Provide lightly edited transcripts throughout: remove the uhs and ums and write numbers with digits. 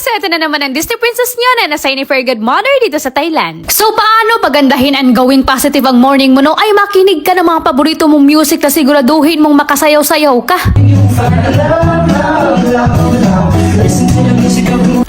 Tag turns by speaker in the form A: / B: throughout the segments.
A: guys! So ito na naman ang Disney Princess nyo na nasa for good mother dito sa Thailand. So paano pagandahin and gawing positive ang morning mo no? Ay makinig ka ng mga paborito mong music na siguraduhin mong makasayaw-sayaw ka.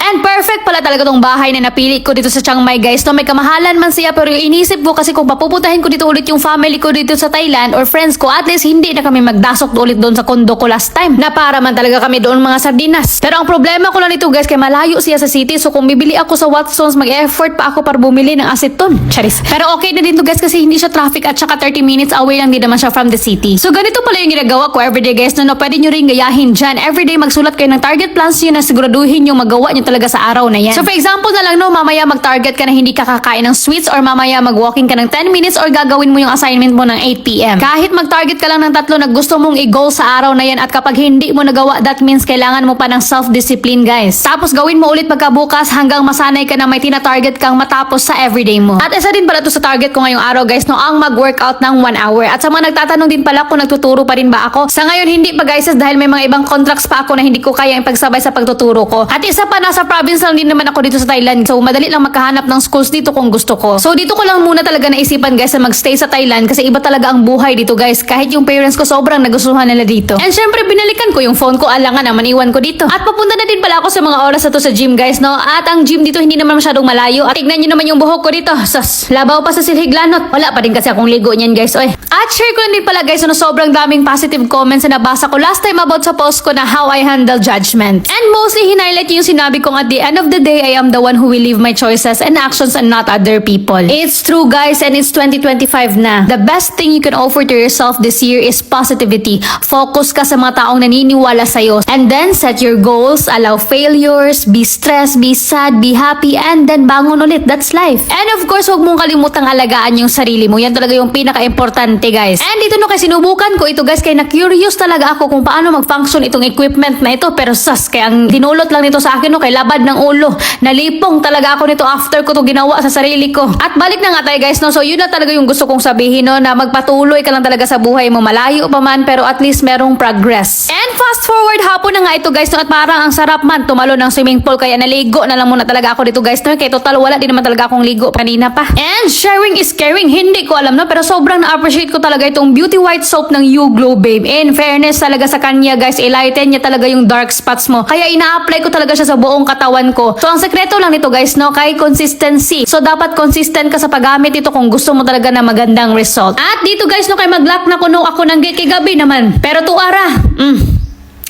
A: And perfect pala talaga tong bahay na napili ko dito sa Chiang Mai guys. No, may kamahalan man siya pero yung inisip ko kasi kung papuputahin ko dito ulit yung family ko dito sa Thailand or friends ko, at least hindi na kami magdasok ulit doon sa kondo ko last time. Na para man talaga kami doon mga sardinas. Pero ang problema ko lang nito guys kay malayo siya sa city, so kung bibili ako sa Watsons mag-effort pa ako para bumili ng aceton. Charis. Pero okay na din to guys kasi hindi siya traffic at saka 30 minutes away lang din naman siya from the city. So ganito pala yung ginagawa ko everyday guys. No, pwede nyo rin gayahin dyan. Everyday magsulat kayo ng target plans nyo na siguraduhin yung magawa nyo talaga sa araw na yan. So for example na lang no, mamaya mag-target ka na hindi ka kakain ng sweets or mamaya mag-walking ka ng 10 minutes or gagawin mo yung assignment mo ng 8 p.m. Kahit mag-target ka lang ng 3 na gusto mong i-goal sa araw na yan at kapag hindi mo nagawa, that means kailangan mo pa ng self-discipline guys. Tapos gawin mo ulit pagkabukas hanggang masanay ka na may tina-target kang matapos sa everyday mo. At isa din pala to sa target ko ngayong araw guys no, ang mag-workout ng 1 hour. At sa mga nagtatanong din pala kung nagtuturo pa rin ba ako. Sa ngayon hindi pa guys dahil may mga ibang contracts pa ako na hindi ko kaya ipagsabay sa pagtuturo ko. At isa pa nasa province lang din naman ako dito sa Thailand. So madali lang makahanap ng schools dito kung gusto ko. So dito ko lang muna talaga naisipan guys na magstay sa Thailand kasi iba talaga ang buhay dito guys. Kahit yung parents ko sobrang nagustuhan nila dito. And syempre binalikan ko yung phone ko, alangan naman iwan ko dito. At papunta na din pala ako sa mga oras na to sa gym guys no. At ang gym dito hindi naman masyadong malayo. At tignan nyo naman yung buhok ko dito. Sus, labaw pa sa silhiglanot. Wala pa din kasi akong ligo niyan guys. Oy. At share ko lang din pala guys na sobrang daming positive comments na nabasa ko last time about sa post ko na how I handle judgment. And mostly hinighlight yung sinabi kong at the end of the day I am the one who will live my choices and actions and not other people. It's true guys and it's 2025 na. The best thing you can offer to yourself this year is positivity. Focus ka sa mga taong naniniwala sa'yo. And then set your goals, allow failures, be stressed, be sad, be happy, and then bangon ulit. That's life. And of course, huwag mong kalimutang alagaan yung sarili mo. Yan talaga yung pinaka-importante guys. And dito no, kasi sinubukan ko ito guys, kaya na-curious talaga ako kung paano mag-function itong equipment na ito. Pero sas, kaya ang dinulot lang nito sa akin no, kay labad ng ulo. Nalipong talaga ako nito after ko to ginawa sa sarili ko. At balik na nga tayo guys no, so yun na talaga yung gusto kong sabihin no, na magpatuloy ka lang talaga sa buhay mo. Malayo pa man, pero at least merong progress. And fast forward, hapon na nga ito guys no, at parang ang sarap man tumalo ng swimming pool, kaya naligo na lang muna talaga ako dito guys no, kaya total wala din naman talaga akong ligo kanina pa. And sharing is caring, hindi ko alam no, pero sobrang na-appreciate ko talaga itong Beauty White Soap ng You Glow Babe. In fairness talaga sa kanya guys, i-lighten niya talaga yung dark spots mo, kaya ina-apply ko talaga siya sa buong katawan ko. So ang sekreto lang nito guys no, kay consistency. So dapat consistent ka sa paggamit ito kung gusto mo talaga na magandang result. At dito guys no, kay mag-lock na kuno ako ng gate kay gabi naman. Pero tuara,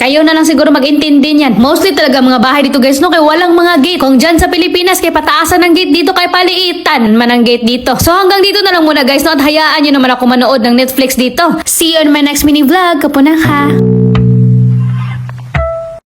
A: kayo na lang siguro mag-intindi niyan. Mostly talaga mga bahay dito guys no, kay walang mga gate. Kung dyan sa Pilipinas kay pataasan ng gate, dito kay paliitan man ang gate dito. So hanggang dito na lang muna guys no, at hayaan nyo naman ako manood ng Netflix dito. See you on my next mini vlog. Kapunang ha.